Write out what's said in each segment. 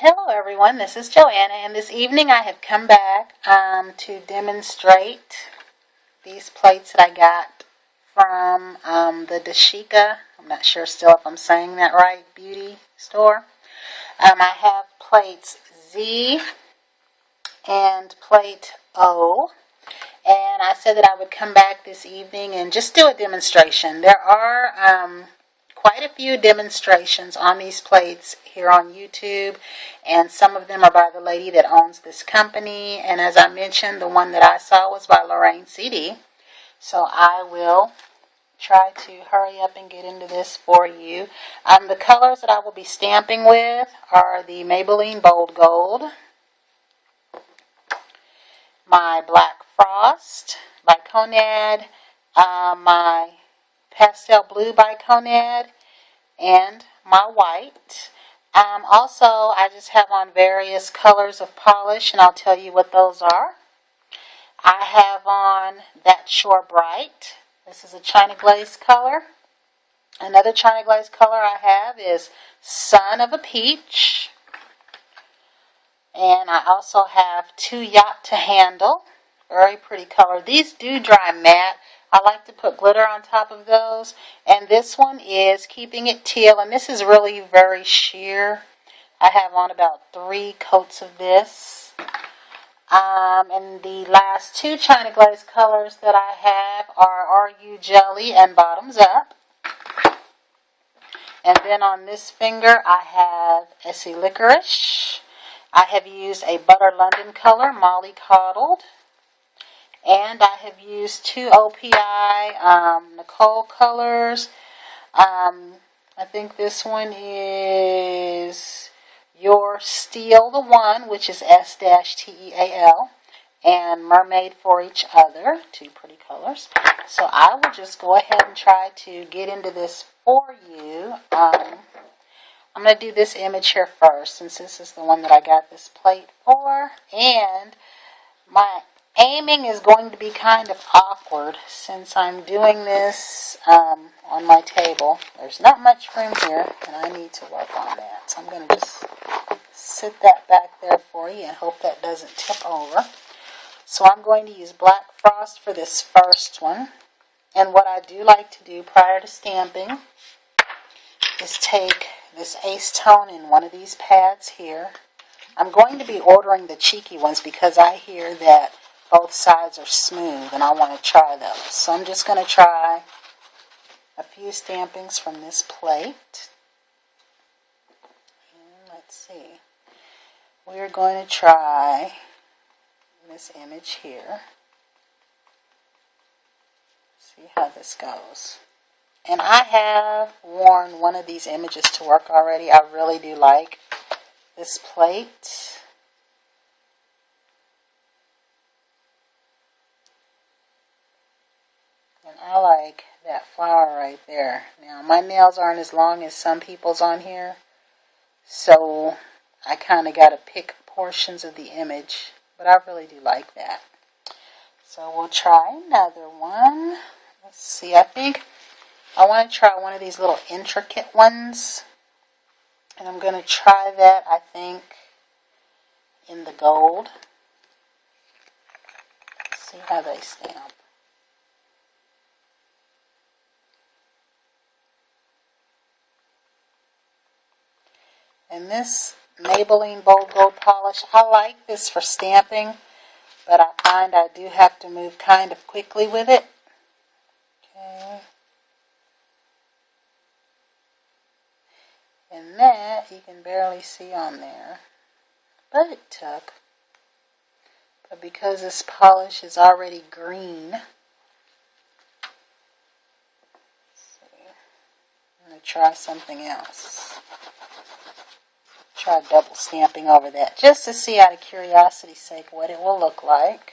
Hello everyone, this is Joanna, and this evening I have come back to demonstrate these plates that I got from the Dashica, I'm not sure still if I'm saying that right, beauty store. I have plates Z and plate O, and I said that I would come back this evening and just do a demonstration. There are quite a few demonstrations on these plates here on YouTube, and some of them are by the lady that owns this company, and as I mentioned, the one that I saw was by Lorraine CD. So I will try to hurry up and get into this for you. The colors that I will be stamping with are the Maybelline Bold Gold, my Black Frost by Conad, my Pastel Blue by Conad, and my white. Also, I just have on various colors of polish, and I'll tell you what those are. I have on that Shore Bright. This is a China Glaze color. Another China Glaze color I have is Sun of a Peach. And I also have two Yacht to Handle. Very pretty color. These do dry matte. I like to put glitter on top of those. And this one is Keeping It Teal. And this is really very sheer. I have on about 3 coats of this. And the last 2 China Glaze colors that I have are RU Jelly and Bottoms Up. And then on this finger I have Essie Licorice. I have used a Butter London color, Molly Coddled. And I have used 2 OPI Nicole colors. I think this one is Your Steel the One, which is S-Teal. And Mermaid for Each Other, 2 pretty colors. So I will just go ahead and try to get into this for you. I'm going to do this image here first, since this is the one that I got this plate for. And my aiming is going to be kind of awkward, since I'm doing this on my table. There's not much room here, and I need to work on that. So I'm going to just sit that back there for you and hope that doesn't tip over. So I'm going to use Black Frost for this first one. And what I do like to do prior to stamping is take this Acetone in one of these pads here. I'm going to be ordering the cheeky ones because I hear that both sides are smooth and I want to try those. So I'm just going to try a few stampings from this plate. And let's see. We're going to try this image here. See how this goes. And I have worn one of these images to work already. I really do like this plate. And I like that flower right there. Now, my nails aren't as long as some people's on here, so I kind of got to pick portions of the image. But I really do like that. So we'll try another one. Let's see, I think I want to try one of these little intricate ones. And I'm going to try that, I think, in the gold. See how they stamp. And this Maybelline Bold Gold Polish, I like this for stamping, but I find I do have to move kind of quickly with it. Okay. And that you can barely see on there, but it took. But because this polish is already green, let's see, I'm going to try something else. Try double stamping over that just to see, out of curiosity's sake, what it will look like.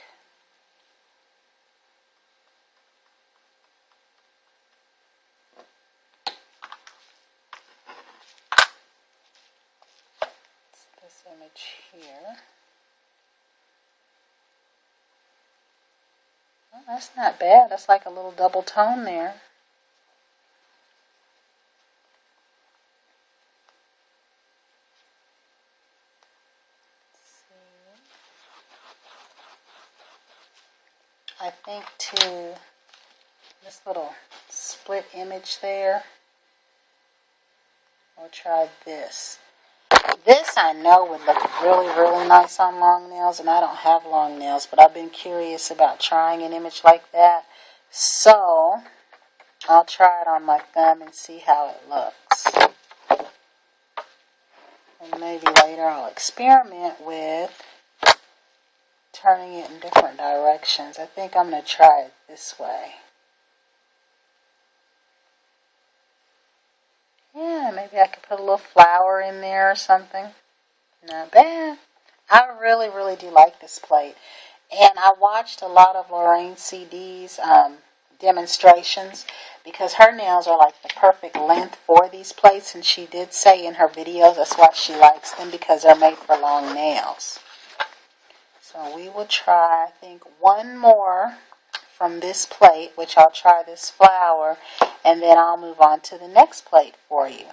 This image here. Well, that's not bad. That's like a little double tone there. I think, to this little split image there. We'll try this. This I know would look really, really nice on long nails, and I don't have long nails, but I've been curious about trying an image like that. So, I'll try it on my thumb and see how it looks. And maybe later I'll experiment with turning it in different directions. I think I'm going to try it this way. Yeah, maybe I could put a little flower in there or something. Not bad. I really, really do like this plate. And I watched a lot of Lorraine CD's demonstrations because her nails are like the perfect length for these plates. And she did say in her videos that's why she likes them, because they're made for long nails. So we will try, I think, one more from this plate, which I'll try this flower, and then I'll move on to the next plate for you.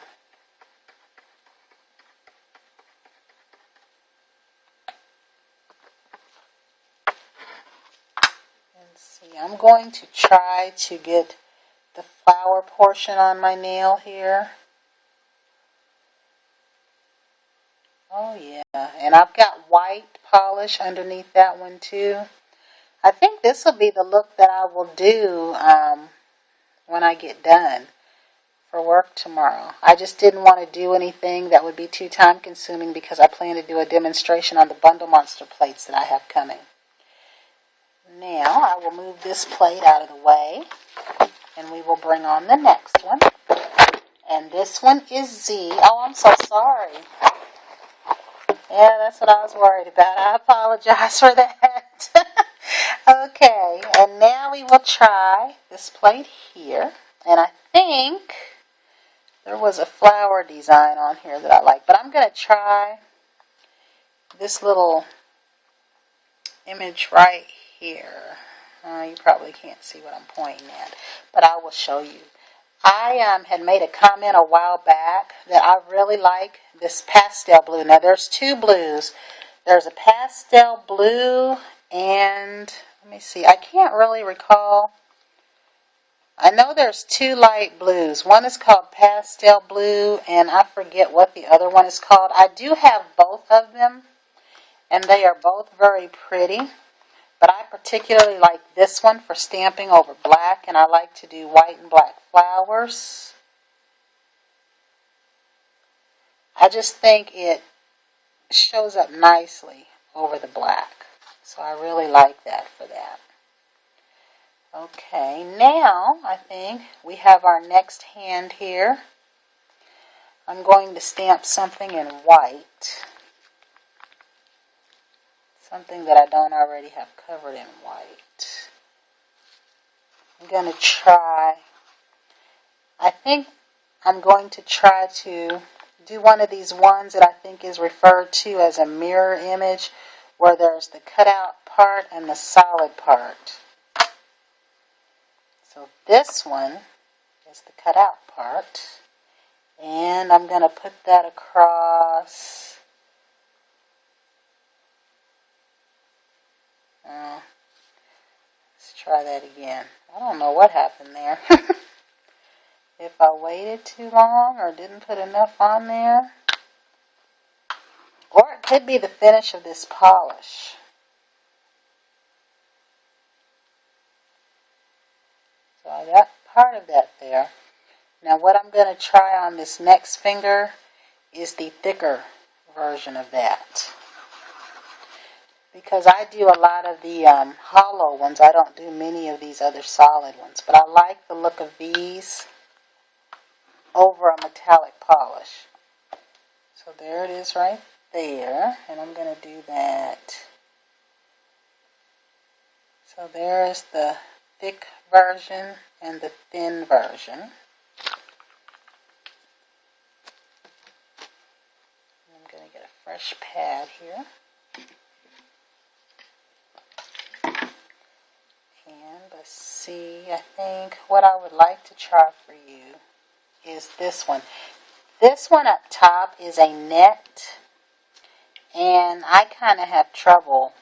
Let's see, I'm going to try to get the flower portion on my nail here. Oh yeah, and I've got white polish underneath that one too. I think this will be the look that I will do when I get done for work tomorrow. I just didn't want to do anything that would be too time consuming because I plan to do a demonstration on the Bundle Monster plates that I have coming. Now I will move this plate out of the way and we will bring on the next one. And this one is Z. Oh, I'm so sorry. Yeah, that's what I was worried about. I apologize for that. Okay, and now we will try this plate here. And I think there was a flower design on here that I like. But I'm going to try this little image right here. You probably can't see what I'm pointing at, but I will show you. I had made a comment a while back that I really like this pastel blue. Now, there's two blues. There's a pastel blue and, let me see, I can't really recall. I know there's two light blues. One is called pastel blue, and I forget what the other one is called. I do have both of them, and they are both very pretty. But I particularly like this one for stamping over black, and I like to do white and black flowers. I just think it shows up nicely over the black. So I really like that for that. Okay, now I think we have our next hand here. I'm going to stamp something in white. Something that I don't already have covered in white. I'm going to try, I think I'm going to try to do one of these ones that I think is referred to as a mirror image, where there's the cutout part and the solid part. So this one is the cutout part, and I'm going to put that across. Let's try that again. I don't know what happened there. If I waited too long or didn't put enough on there. Or it could be the finish of this polish. So I got part of that there. Now what I'm going to try on this next finger is the thicker version of that. Because I do a lot of the hollow ones. I don't do many of these other solid ones. But I like the look of these over a metallic polish. So there it is right there. And I'm going to do that. So there is the thick version and the thin version. I'm going to get a fresh pad here. And let's see, I think what I would like to try for you is this one. This one up top is a net, and I kind of have trouble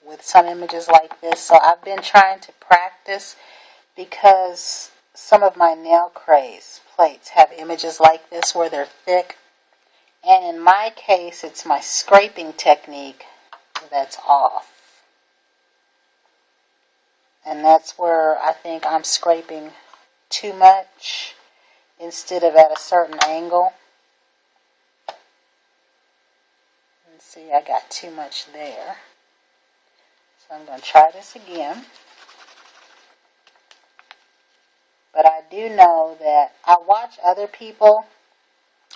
with some images like this. So I've been trying to practice because some of my nail craze plates have images like this where they're thick. And in my case, it's my scraping technique that's off. And that's where I think I'm scraping too much instead of at a certain angle. And see, I got too much there. So I'm going to try this again. But I do know that I watch other people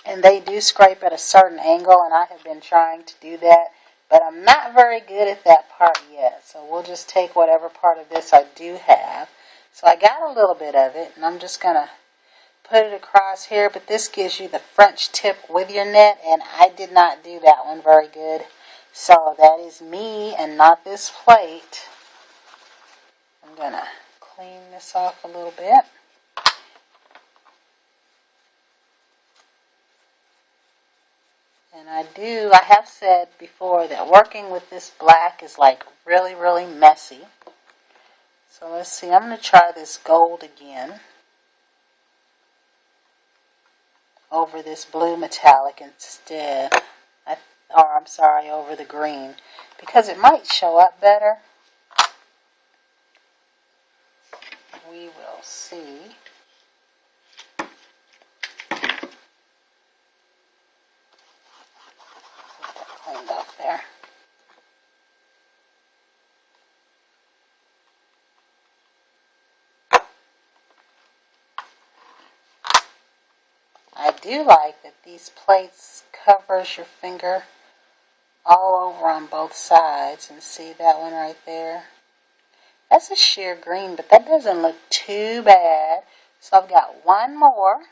and they do scrape at a certain angle, and I have been trying to do that, but I'm not very good at that part yet. So we'll just take whatever part of this I do have. So I got a little bit of it, and I'm just going to put it across here, but this gives you the French tip with your net, and I did not do that one very good. So that is me and not this plate. I'm going to clean this off a little bit. And I have said before that working with this black is like really, really messy. So let's see, I'm going to try this gold again over this blue metallic instead. Over the green, because it might show up better. We will see. Cleaned off there. I do like that these plates covers your finger all over on both sides, and see that one right there? That's a sheer green, but that doesn't look too bad. So I've got one more.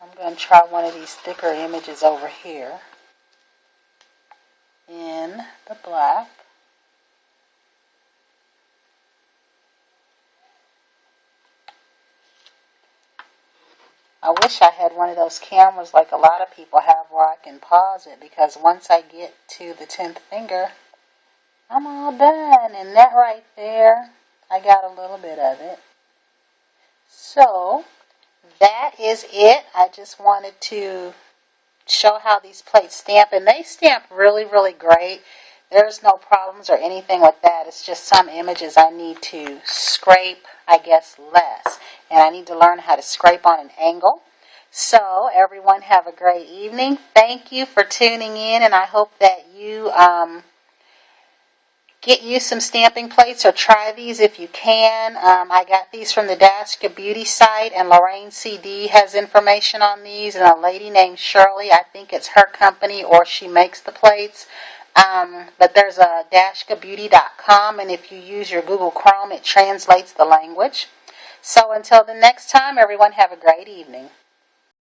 I'm going to try one of these thicker images over here in the black. I wish I had one of those cameras like a lot of people have where I can pause it, because once I get to the 10th finger, I'm all done. And that right there, I got a little bit of it. So that is it. I just wanted to show how these plates stamp, and they stamp really, really great. There's no problems or anything like that. It's just some images I need to scrape, I guess, less. And I need to learn how to scrape on an angle. So, everyone have a great evening. Thank you for tuning in, and I hope that you get you some stamping plates, or try these if you can. I got these from the Dashica Beauty site, and Lorraine CD has information on these, and a lady named Shirley, I think it's her company, or she makes the plates. But there's a DashicaBeauty.com, and if you use your Google Chrome, it translates the language. So until the next time, everyone have a great evening.